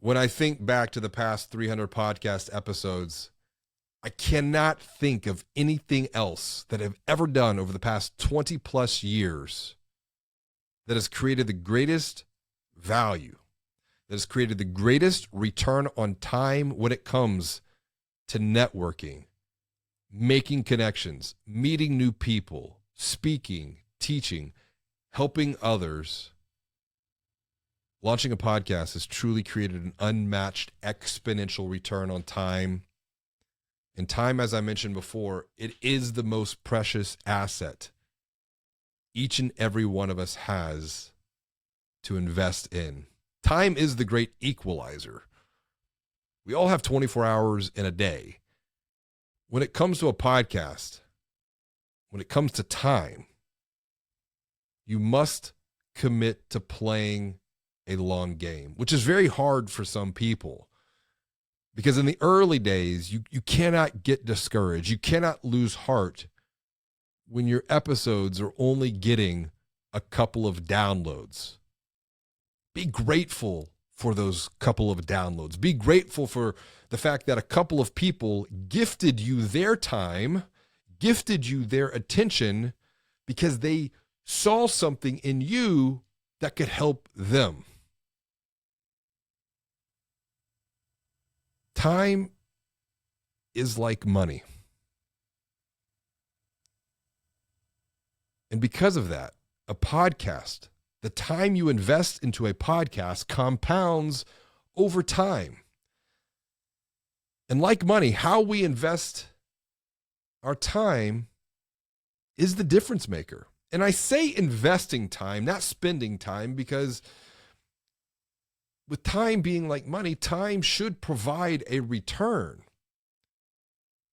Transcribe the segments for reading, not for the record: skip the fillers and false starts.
When I think back to the past 300 podcast episodes, I cannot think of anything else that I've ever done over the past 20 plus years that has created the greatest value, that has created the greatest return on time when it comes to networking, making connections, meeting new people, speaking, teaching, helping others. Launching a podcast has truly created an unmatched exponential return on time. And time, as I mentioned before, it is the most precious asset each and every one of us has to invest in. Time is the great equalizer. We all have 24 hours in a day. When it comes to a podcast, when it comes to time, you must commit to playing a long game, which is very hard for some people. Because in the early days, you cannot get discouraged. You cannot lose heart when your episodes are only getting a couple of downloads. Be grateful for those couple of downloads. Be grateful for the fact that a couple of people gifted you their time, gifted you their attention, because they saw something in you that could help them. Time is like money. And because of that, a podcast, the time you invest into a podcast compounds over time. And like money, how we invest our time is the difference maker. And I say investing time, not spending time, because with time being like money, time should provide a return.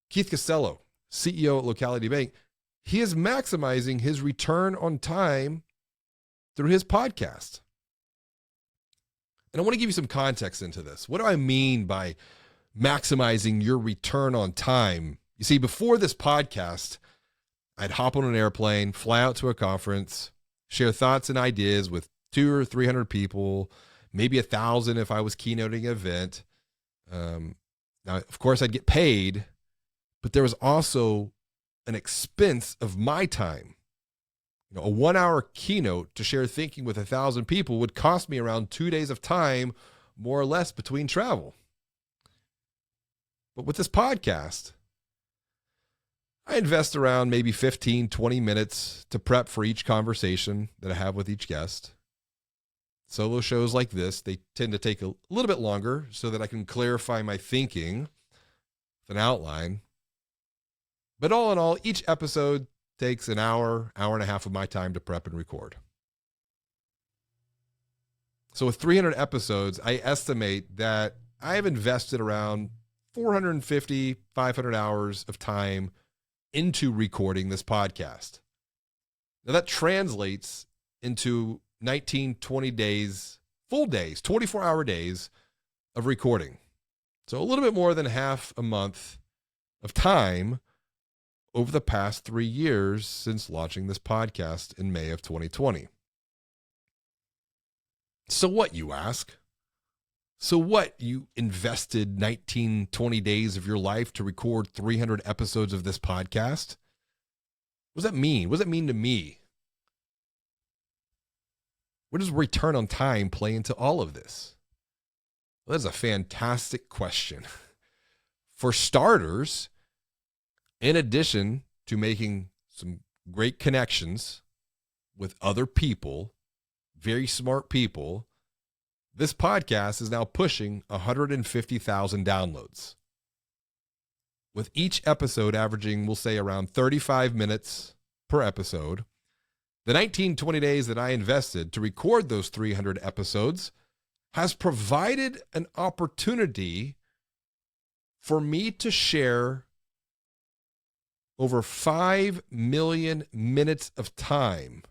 Keith Costello, CEO at Locality Bank, he is maximizing his return on time through his podcast. And I want to give you some context into this. What do I mean by maximizing your return on time? You see, before this podcast, I'd hop on an airplane, fly out to a conference, share thoughts and ideas with 200 or 300 people, maybe 1,000 if I was keynoting an event. Now, of course, I'd get paid, but there was also an expense of my time. You know, a 1-hour keynote to share thinking with 1,000 people would cost me around 2 days of time, more or less, between travel. But with this podcast, I invest around maybe 15, 20 minutes to prep for each conversation that I have with each guest. Solo shows like this, they tend to take a little bit longer so that I can clarify my thinking with an outline. But all in all, each episode takes an hour, hour and a half of my time to prep and record. So with 300 episodes, I estimate that I have invested around 450, 500 hours of time into recording this podcast. Now that translates into 19, 20 days, full days, 24-hour days of recording. So a little bit more than half a month of time over the past 3 years since launching this podcast in May of 2020. So what, you ask? So what, you invested 19, 20 days of your life to record 300 episodes of this podcast? What does that mean? What does that mean to me? Where does return on time play into all of this? Well, that's a fantastic question. For starters, in addition to making some great connections with other people, very smart people, this podcast is now pushing 150,000 downloads. With each episode averaging, we'll say, around 35 minutes per episode, the 19, 20 days that I invested to record those 300 episodes has provided an opportunity for me to share over 5 million minutes of time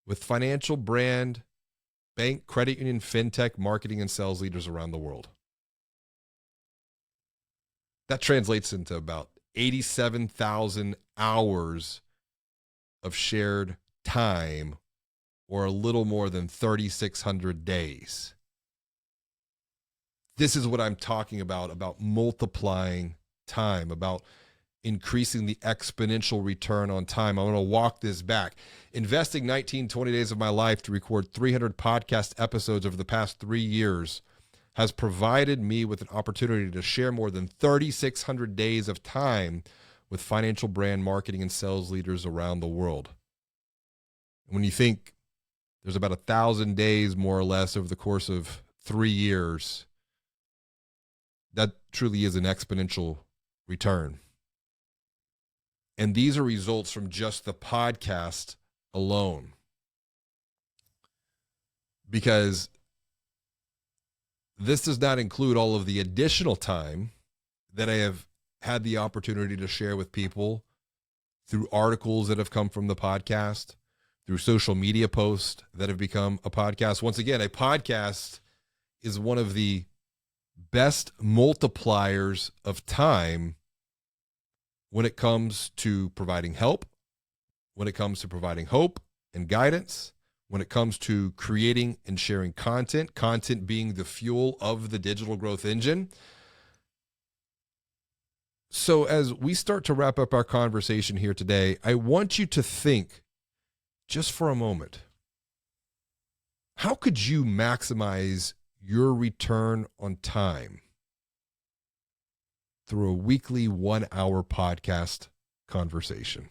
with financial, brand, bank, credit union, fintech, marketing, and sales leaders around the world. That translates into about 87,000 hours of shared time, or a little more than 3,600 days. This is what I'm talking about multiplying time, about increasing the exponential return on time. I want to walk this back. Investing 19, 20 days of my life to record 300 podcast episodes over the past 3 years has provided me with an opportunity to share more than 3,600 days of time with financial brand marketing and sales leaders around the world. When you think there's about 1,000 days, more or less, over the course of 3 years, that truly is an exponential return. And these are results from just the podcast alone. Because this does not include all of the additional time that I have had the opportunity to share with people through articles that have come from the podcast, through social media posts that have become a podcast. Once again, a podcast is one of the best multipliers of time when it comes to providing help, when it comes to providing hope and guidance, when it comes to creating and sharing content being the fuel of the digital growth engine. So as we start to wrap up our conversation here today, I want you to think just for a moment, how could you maximize your return on time through a weekly 1-hour podcast conversation?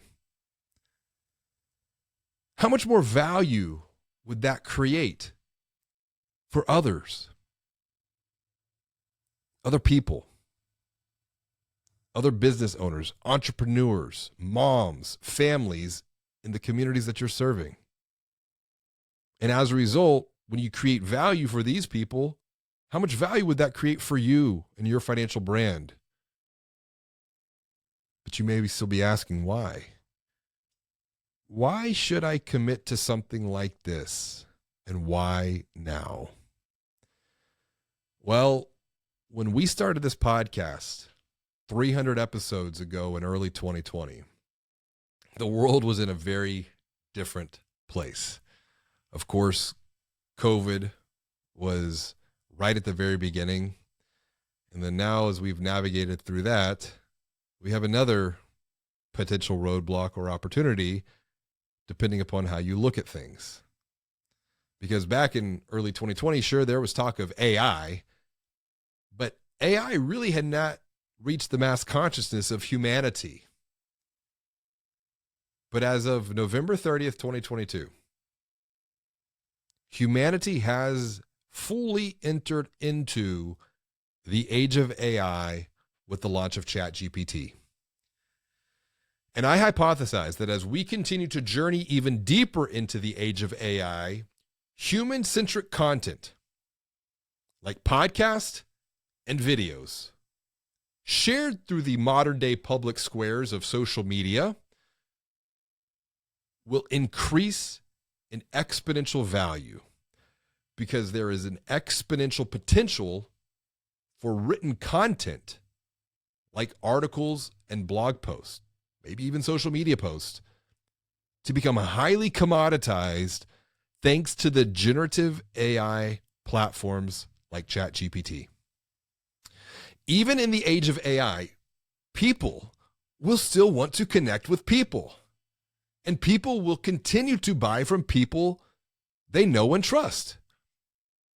How much more value would that create for others, other people, other business owners, entrepreneurs, moms, families in the communities that you're serving? And as a result, when you create value for these people, how much value would that create for you and your financial brand? But you may still be asking why. Why should I commit to something like this? And why now? Well, when we started this podcast 300 episodes ago in early 2020, the world was in a very different place. Of course, COVID was right at the very beginning. And then now, as we've navigated through that, we have another potential roadblock or opportunity, depending upon how you look at things. Because back in early 2020, sure, there was talk of AI, but AI really had not reached the mass consciousness of humanity. But as of November 30th, 2022, humanity has fully entered into the age of AI with the launch of ChatGPT. And I hypothesize that as we continue to journey even deeper into the age of AI, human-centric content like podcasts and videos shared through the modern-day public squares of social media will increase in exponential value because there is an exponential potential for written content like articles and blog posts, maybe even social media posts, to become highly commoditized thanks to the generative AI platforms like ChatGPT. Even in the age of AI, people will still want to connect with people, and people will continue to buy from people they know and trust.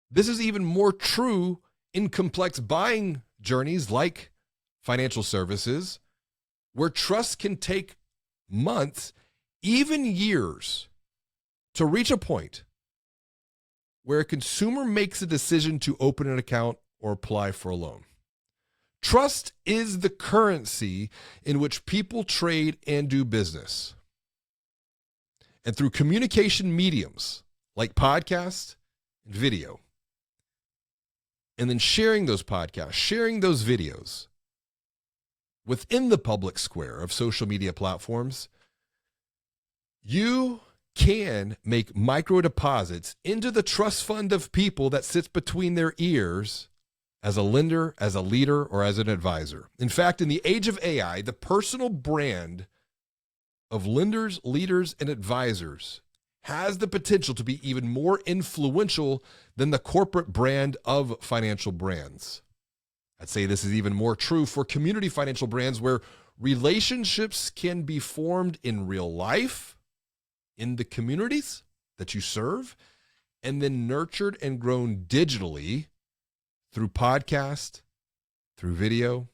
This is even more true in complex buying journeys like financial services, where trust can take months, even years, to reach a point where a consumer makes a decision to open an account or apply for a loan. Trust is the currency in which people trade and do business. And through communication mediums like podcasts and video, and then sharing those podcasts, sharing those videos within the public square of social media platforms, you can make micro deposits into the trust fund of people that sits between their ears as a lender, as a leader, or as an advisor. In fact, in the age of AI, the personal brand of lenders, leaders, and advisors has the potential to be even more influential than the corporate brand of financial brands. I'd say this is even more true for community financial brands where relationships can be formed in real life, in the communities that you serve, and then nurtured and grown digitally through podcast, through video,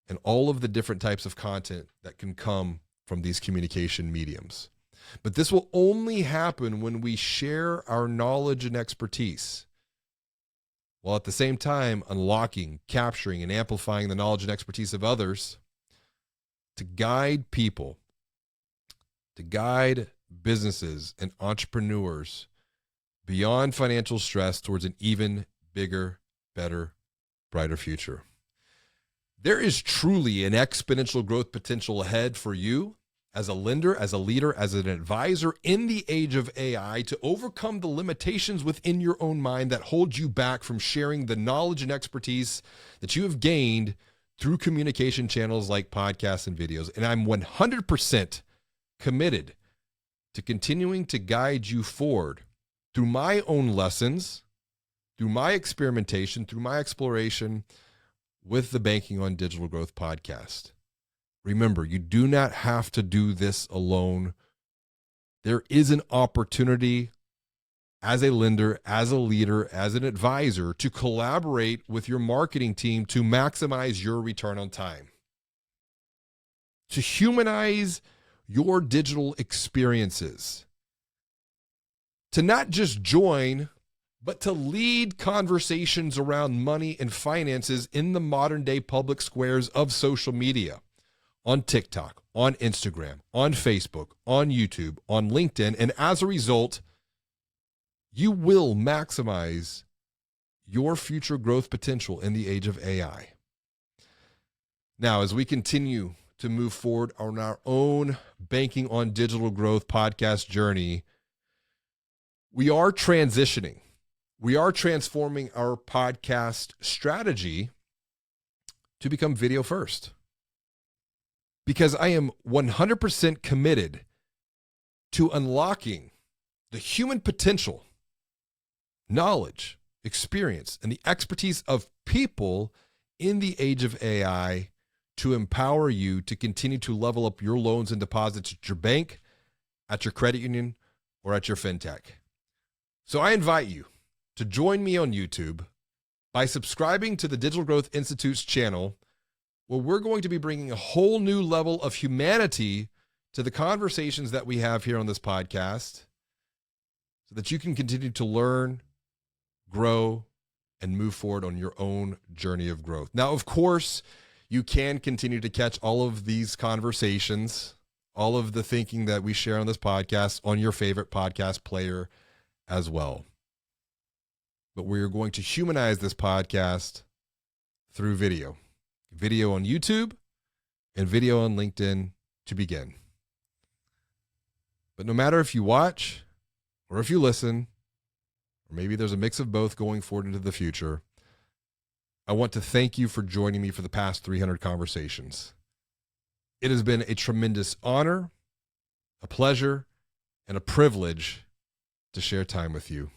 and all of the different types of content that can come from these communication mediums. But this will only happen when we share our knowledge and expertise, while at the same time unlocking, capturing, and amplifying the knowledge and expertise of others to guide people, to guide businesses and entrepreneurs beyond financial stress towards an even bigger, better, brighter future. There is truly an exponential growth potential ahead for you as a lender, as a leader, as an advisor in the age of AI to overcome the limitations within your own mind that hold you back from sharing the knowledge and expertise that you have gained through communication channels like podcasts and videos. And I'm 100% committed to continuing to guide you forward through my own lessons, through my experimentation, through my exploration with the Banking on Digital Growth podcast. Remember, you do not have to do this alone. There is an opportunity as a lender, as a leader, as an advisor to collaborate with your marketing team to maximize your return on time, to humanize your digital experiences, to not just join, but to lead conversations around money and finances in the modern day public squares of social media, on TikTok, on Instagram, on Facebook, on YouTube, on LinkedIn. And as a result, you will maximize your future growth potential in the age of AI. Now, as we continue to move forward on our own Banking on Digital Growth podcast journey, we are transitioning. We are transforming our podcast strategy to become video first, because I am 100% committed to unlocking the human potential, knowledge, experience, and the expertise of people in the age of AI to empower you to continue to level up your loans and deposits at your bank, at your credit union, or at your fintech. So I invite you to join me on YouTube by subscribing to the Digital Growth Institute's channel, where we're going to be bringing a whole new level of humanity to the conversations that we have here on this podcast so that you can continue to learn, grow, and move forward on your own journey of growth. Now, of course, you can continue to catch all of these conversations, all of the thinking that we share on this podcast on your favorite podcast player as well. But we are going to humanize this podcast through video on YouTube and video on LinkedIn to begin. But no matter if you watch or if you listen, or maybe there's a mix of both going forward into the future, I want to thank you for joining me for the past 300 conversations. It has been a tremendous honor, a pleasure, and a privilege to share time with you.